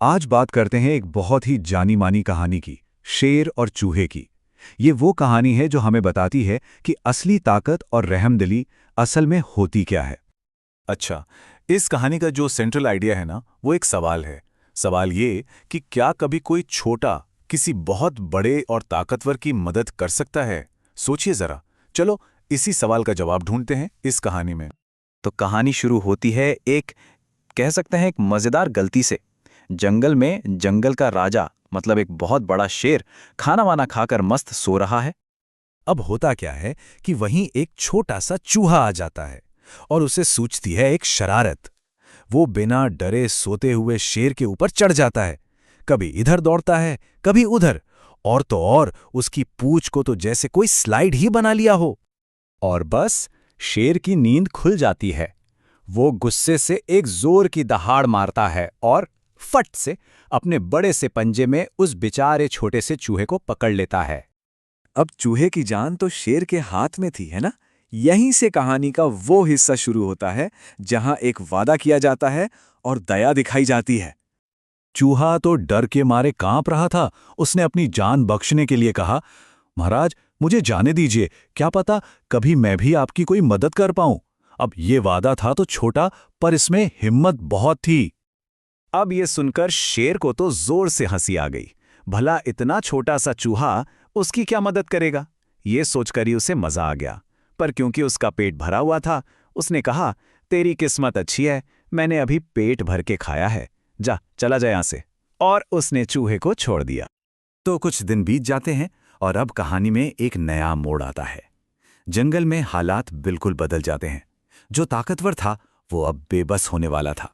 आज बात करते हैं एक बहुत ही जानी मानी कहानी की, शेर और चूहे की। ये वो कहानी है जो हमें बताती है कि असली ताकत और रहमदिली असल में होती क्या है। अच्छा, इस कहानी का जो सेंट्रल आइडिया है ना, वो एक सवाल है। सवाल ये कि क्या कभी कोई छोटा किसी बहुत बड़े और ताकतवर की मदद कर सकता है? सोचिए जरा। चलो, इसी सवाल का जवाब ढूंढते हैं इस कहानी में। तो कहानी शुरू होती है एक कह सकते हैं एक मजेदार गलती से। जंगल में जंगल का राजा मतलब एक बहुत बड़ा शेर खाना वाना खाकर मस्त सो रहा है। अब होता क्या है कि वहीं एक छोटा सा चूहा आ जाता है और उसे सूझती है एक शरारत। वो बिना डरे सोते हुए शेर के ऊपर चढ़ जाता है। कभी इधर दौड़ता है, कभी उधर, और तो और उसकी पूंछ को तो जैसे कोई स्लाइड ही बना लिया हो। और बस शेर की नींद खुल जाती है। वो गुस्से से एक जोर की दहाड़ मारता है और फट से अपने बड़े से पंजे में उस बेचारे छोटे से चूहे को पकड़ लेता है। अब चूहे की जान तो शेर के हाथ में थी, है ना? यहीं से कहानी का वो हिस्सा शुरू होता है जहां एक वादा किया जाता है और दया दिखाई जाती है। चूहा तो डर के मारे कांप रहा था। उसने अपनी जान बख्शने के लिए कहा, महाराज, मुझे जाने दीजिए, क्या पता कभी मैं भी आपकी कोई मदद कर पाऊं। अब ये वादा था तो छोटा, पर इसमें हिम्मत बहुत थी। अब ये सुनकर शेर को तो जोर से हंसी आ गई। भला इतना छोटा सा चूहा उसकी क्या मदद करेगा? ये सोचकर ही उसे मजा आ गया। पर क्योंकि उसका पेट भरा हुआ था, उसने कहा, तेरी किस्मत अच्छी है, मैंने अभी पेट भर के खाया है, जा चला जा यहां से। और उसने चूहे को छोड़ दिया। तो कुछ दिन बीत जाते हैं और अब कहानी में एक नया मोड़ आता है। जंगल में हालात बिल्कुल बदल जाते हैं। जो ताकतवर था वो अब बेबस होने वाला था।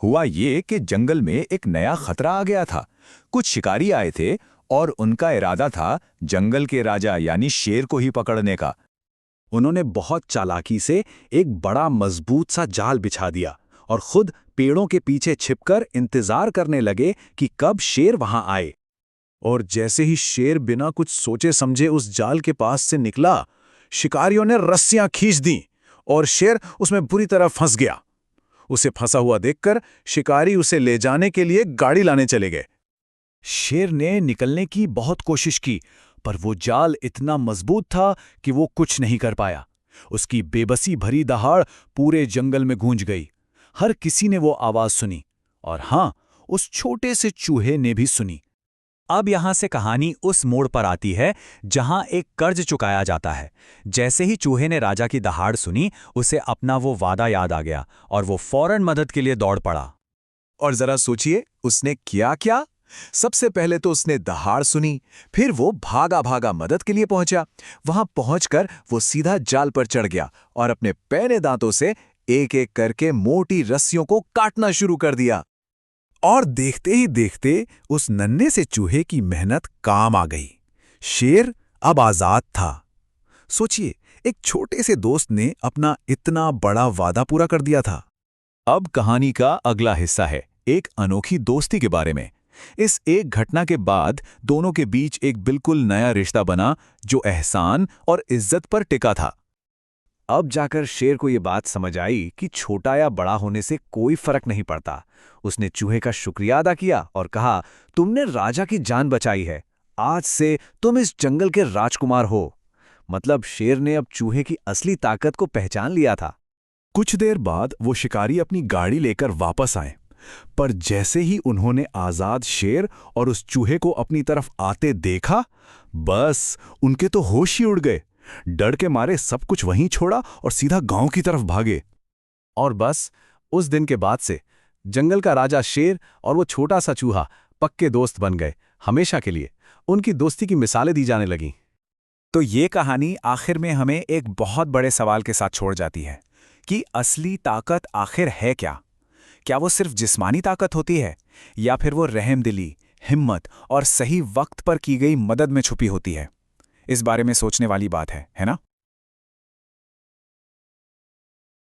हुआ ये कि जंगल में एक नया खतरा आ गया था। कुछ शिकारी आए थे और उनका इरादा था जंगल के राजा यानी शेर को ही पकड़ने का। उन्होंने बहुत चालाकी से एक बड़ा मजबूत सा जाल बिछा दिया और खुद पेड़ों के पीछे छिपकर इंतजार करने लगे कि कब शेर वहां आए। और जैसे ही शेर बिना कुछ सोचे समझे उस जाल के पास से निकला, शिकारियों ने रस्सियां खींच दी और शेर उसमें बुरी तरह फंस गया। उसे फंसा हुआ देखकर शिकारी उसे ले जाने के लिए गाड़ी लाने चले गए। शेर ने निकलने की बहुत कोशिश की, पर वो जाल इतना मजबूत था कि वो कुछ नहीं कर पाया। उसकी बेबसी भरी दहाड़ पूरे जंगल में गूंज गई। हर किसी ने वो आवाज सुनी, और हां, उस छोटे से चूहे ने भी सुनी। अब यहां से कहानी उस मोड़ पर आती है जहां एक कर्ज चुकाया जाता है। जैसे ही चूहे ने राजा की दहाड़ सुनी, उसे अपना वो वादा याद आ गया और वो फौरन मदद के लिए दौड़ पड़ा। और जरा सोचिए, उसने किया क्या? सबसे पहले तो उसने दहाड़ सुनी, फिर वो भागा भागा मदद के लिए पहुंचा। वहां पहुंचकर वो सीधा जाल पर चढ़ गया और अपने पैने दांतों से एक एक करके मोटी रस्सियों को काटना शुरू कर दिया। और देखते ही देखते उस नन्हे से चूहे की मेहनत काम आ गई। शेर अब आजाद था। सोचिए, एक छोटे से दोस्त ने अपना इतना बड़ा वादा पूरा कर दिया था। अब कहानी का अगला हिस्सा है एक अनोखी दोस्ती के बारे में। इस एक घटना के बाद दोनों के बीच एक बिल्कुल नया रिश्ता बना जो एहसान और इज्जत पर टिका था। अब जाकर शेर को ये बात समझ आई कि छोटा या बड़ा होने से कोई फर्क नहीं पड़ता। उसने चूहे का शुक्रिया अदा किया और कहा, तुमने राजा की जान बचाई है, आज से तुम इस जंगल के राजकुमार हो। मतलब शेर ने अब चूहे की असली ताकत को पहचान लिया था। कुछ देर बाद वो शिकारी अपनी गाड़ी लेकर वापस आए, पर जैसे ही उन्होंने आजाद शेर और उस चूहे को अपनी तरफ आते देखा, बस उनके तो होश ही उड़ गए। डर के मारे सब कुछ वहीं छोड़ा और सीधा गांव की तरफ भागे। और बस उस दिन के बाद से जंगल का राजा शेर और वो छोटा सा चूहा पक्के दोस्त बन गए, हमेशा के लिए। उनकी दोस्ती की मिसालें दी जाने लगीं। तो ये कहानी आखिर में हमें एक बहुत बड़े सवाल के साथ छोड़ जाती है कि असली ताकत आखिर है क्या? क्या वो सिर्फ जिस्मानी ताकत होती है, या फिर वो रहमदिली, हिम्मत और सही वक्त पर की गई मदद में छुपी होती है? इस बारे में सोचने वाली बात है ना?